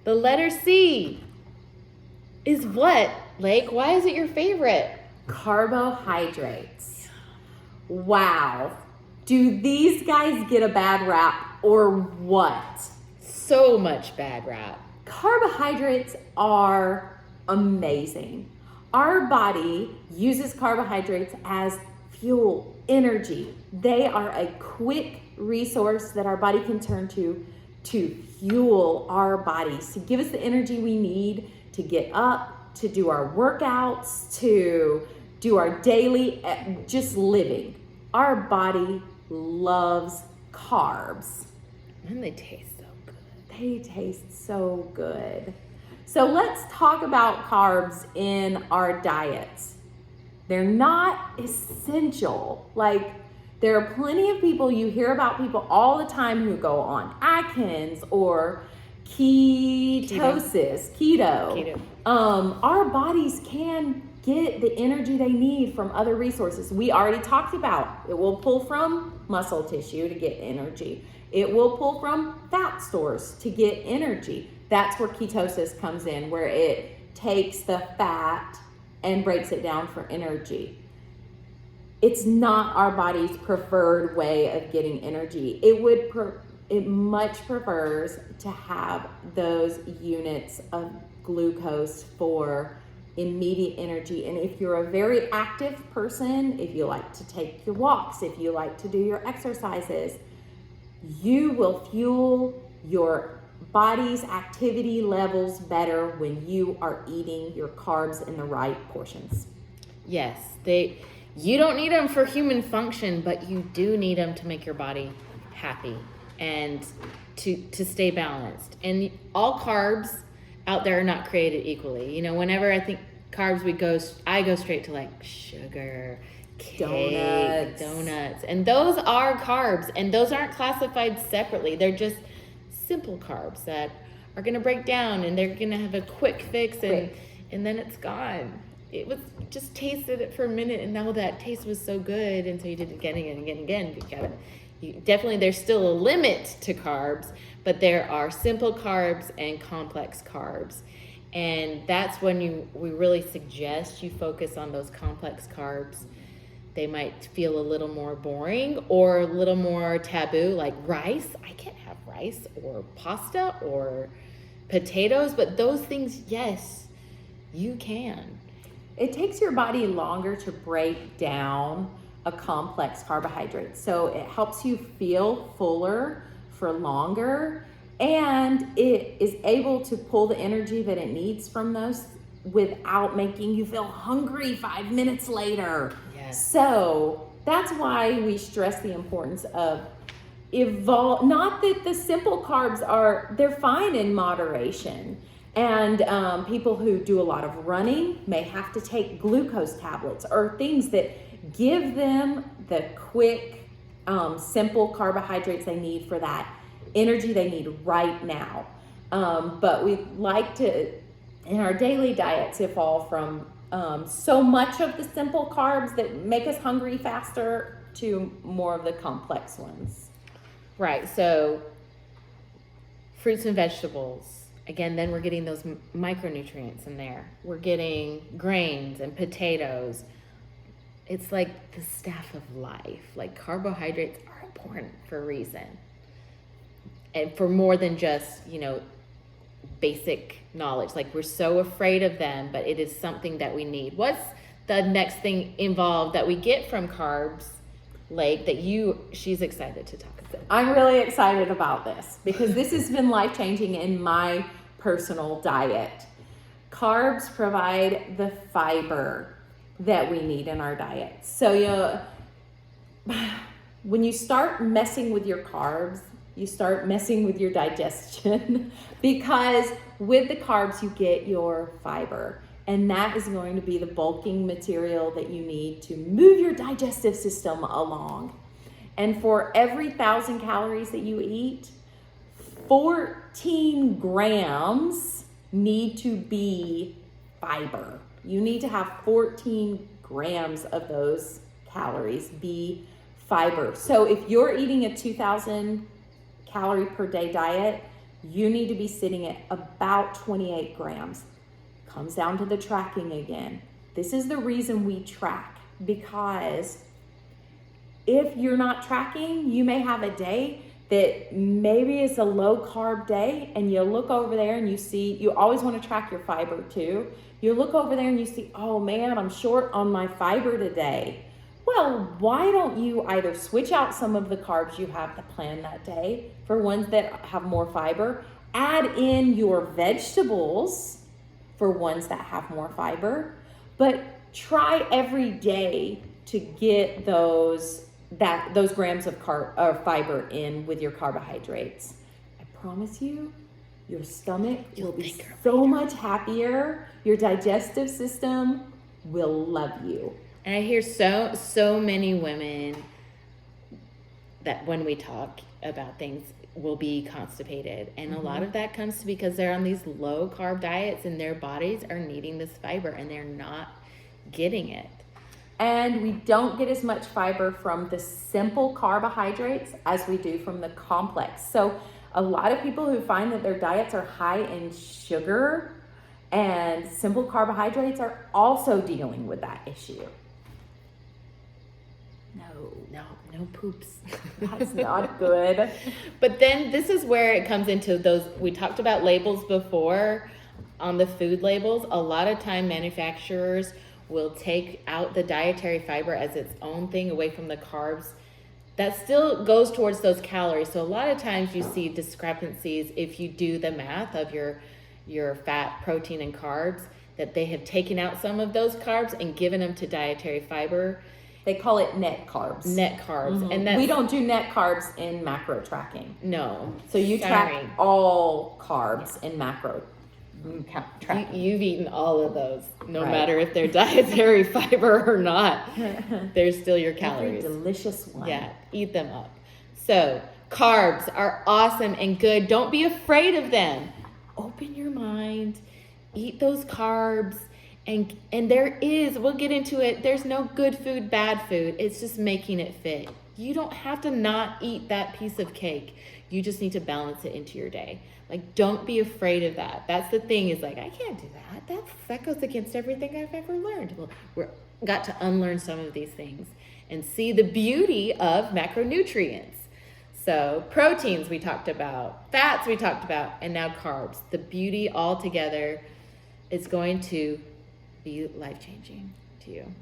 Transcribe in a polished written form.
The letter C is what, Lake? Why is it your favorite? Carbohydrates. Wow. Do these guys get a bad rap or what? So much bad rap. Carbohydrates are amazing. Our body uses carbohydrates as fuel, energy. They are a quick resource that our body can turn to fuel our bodies, to give us the energy we need to get up, to do our workouts, to do our daily, just living. Our body loves carbs. And they taste so good. They taste so good. So let's talk about carbs in our diets. They're not essential. Like, there are plenty of people, you hear about people all the time who go on Atkins or ketosis, keto. Our bodies can get the energy they need from other resources. We already talked about it will pull from muscle tissue to get energy. It will pull from fat stores to get energy. That's where ketosis comes in, where it takes the fat and breaks it down for energy. It's not our body's preferred way of getting energy. It much prefers to have those units of glucose for immediate energy. And if you're a very active person, if you like to take your walks, if you like to do your exercises, you will fuel your body's activity levels better when you are eating your carbs in the right portions. Yes, you don't need them for human function, but you do need them to make your body happy and to stay balanced. And all carbs out there are not created equally. You know, whenever I think carbs, I go straight to like sugar, cake, donuts. And those are carbs, and those aren't classified separately. They're just simple carbs that are going to break down, and they're going to have a quick fix, and then it's gone. It was just tasted it for a minute, and now that taste was so good, and so you did it again and again and again. Definitely, there's still a limit to carbs, but there are simple carbs and complex carbs. And that's when we really suggest you focus on those complex carbs. They might feel a little more boring or a little more taboo, like rice. I can't have rice or pasta or potatoes, but those things, yes, you can. It takes your body longer to break down a complex carbohydrate. So it helps you feel fuller for longer, and it is able to pull the energy that it needs from those without making you feel hungry 5 minutes later. Yes. So that's why we stress the importance of not that the simple carbs they're fine in moderation. And people who do a lot of running may have to take glucose tablets or things that give them the quick, simple carbohydrates they need for that energy they need right now. But we like to, in our daily diets, evolve from so much of the simple carbs that make us hungry faster to more of the complex ones. Right, so fruits and vegetables. Again, then we're getting those micronutrients in there. We're getting grains and potatoes. It's like the staff of life. Like, carbohydrates are important for a reason. And for more than just, basic knowledge. Like, we're so afraid of them, but it is something that we need. What's the next thing involved that we get from carbs, Lake, that she's excited to talk about? I'm really excited about this because this has been life-changing in my personal diet. Carbs provide the fiber that we need in our diet. So when you start messing with your carbs, you start messing with your digestion because with the carbs you get your fiber, and that is going to be the bulking material that you need to move your digestive system along. And for every 1,000 calories that you eat, 14 grams need to be fiber. You need to have 14 grams of those calories be fiber. So if you're eating a 2,000 calorie per day diet, you need to be sitting at about 28 grams. Comes down to the tracking again. This is the reason we track, because if you're not tracking, you may have a day that maybe is a low carb day, and you look over there and you see, you always want to track your fiber too. You look over there and you see, oh man, I'm short on my fiber today. Well, why don't you either switch out some of the carbs you have to plan that day for ones that have more fiber, add in your vegetables for ones that have more fiber, but try every day to get those grams of fiber in with your carbohydrates. I promise you, your stomach will be so much happier. Your digestive system will love you. And I hear so many women that when we talk about things will be constipated. And a lot of that comes because they're on these low carb diets and their bodies are needing this fiber and they're not getting it. And we don't get as much fiber from the simple carbohydrates as we do from the complex. So a lot of people who find that their diets are high in sugar and simple carbohydrates are also dealing with that issue. No poops. That's not good. But then this is where it comes into those, we talked about labels before on the food labels. A lot of time manufacturers will take out the dietary fiber as its own thing away from the carbs. That still goes towards those calories. So a lot of times you see discrepancies if you do the math of your fat, protein, and carbs, that they have taken out some of those carbs and given them to dietary fiber. They call it net carbs. Net carbs. And that's, we don't do net carbs in macro tracking. No. So you track all carbs in macro tracking. You've eaten all of those, no matter if they're dietary fiber or not. They're still your calories. Every delicious one. Yeah, eat them up. So carbs are awesome and good. Don't be afraid of them. Open your mind. Eat those carbs. And there is, we'll get into it, there's no good food, bad food. It's just making it fit. You don't have to not eat that piece of cake. You just need to balance it into your day. Like, don't be afraid of that. That's the thing, is like, I can't do that. That goes against everything I've ever learned. Well, we're got to unlearn some of these things and see the beauty of macronutrients. So proteins we talked about, fats we talked about, and now carbs. The beauty all together is going to be life-changing to you.